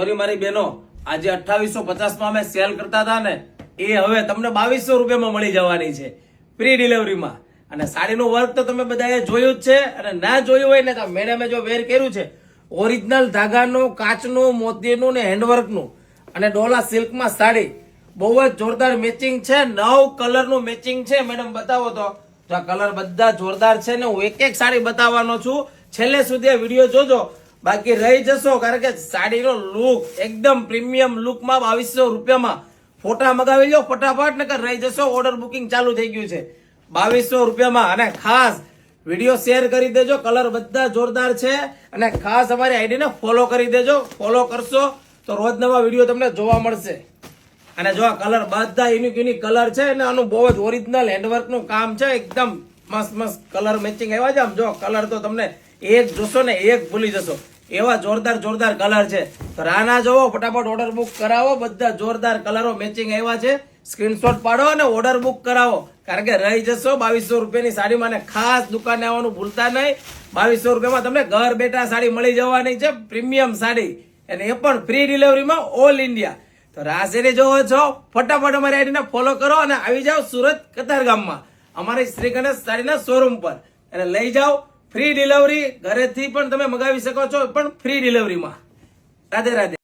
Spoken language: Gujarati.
સોરી મારી બહેનો, આજે 2850 માં અમે સેલ કરતા હતા ને, એ હવે તમને 2200 રૂપિયામાં મળી જવાની છે પ્રી ડિલિવરીમાં. અને સાડીનું વર્ક તો તમે બધાએ જોયું જ છે, અને ના જોયું હોય ને તો મેડમે જો વેર કર્યું છે ઓરિજિનલ ધાગાનું, કાચનું, મોતીનું ને હેન્ડવર્કનું અને ડોલા સિલ્કમાં સાડી બહુ જ જોરદાર મેચિંગ છે. 9 કલરનું મેચિંગ છે. મેડમ બતાવો તો આ કલર બધા જોરદાર છે ને હું એક એક સાડી બતાવવાનો છું. છેલ્લે સુધી આ વિડીયો જોજો, બાકી રહી જશો. કારણ કે સાડીનો લુક એકદમ પ્રીમિયમ લુકમાં 2200 રૂપિયામાં. ફોટા મગાવી લો ફટાફટ, નકર રહી જશો. ઓર્ડર બુકિંગ ચાલુ થઈ ગયું છે 2200 રૂપિયામાં. અને ખાસ વિડીયો શેર કરી દેજો, કલર બધા જોરદાર છે. અને ખાસ અમારી આઈડીને ફોલો કરી દેજો. ફોલો કરશો તો રોજ નવા વિડીયો તમને જોવા મળશે. અને જો આ કલર બધા યુનિક કલર છે અને આનું બહુ જ ઓરિજિનલ હેન્ડવર્ક નું કામ છે. એકદમ મસ્ત મસ્ત કલર મેચિંગ આવ્યા છે. આમ જો કલર તો તમને એક જોશો ને એક ભૂલી જશો એવા જોરદાર કલર છે. તો રાના જોવો, ફટાફટ ઓર્ડર બુક કરાવો. બધા જોરદાર કલરો મેચિંગ આવ્યા છે. સ્ક્રીનશોટ પાડો અને ઓર્ડર બુક કરાવો, કારણ કે રહી જશો 2200 રૂપિયાની સાડીમાં. અને ખાસ દુકાને આવવાનું ભૂલતા નહીં. 2200 રૂપિયામાં તમને ઘર બેઠા સાડી મળી જવાની છે, પ્રીમિયમ સાડી, અને એ પણ ફ્રી ડિલિવરીમાં ઓલ ઇન્ડિયા. તો રાશિને જોવો છો, ફટાફટ અમારી આઈડીને ફોલો કરો અને આવી જાઓ સુરત કતારગામમાં અમારી શ્રી ગણેશ સાડીના શોરૂમ પર, અને લઈ જાઓ ફ્રી ડિલિવરી. ઘરેથી પણ તમે મગાવી શકો છો, પણ ફ્રી ડિલિવરીમાં. રાધે રાધે.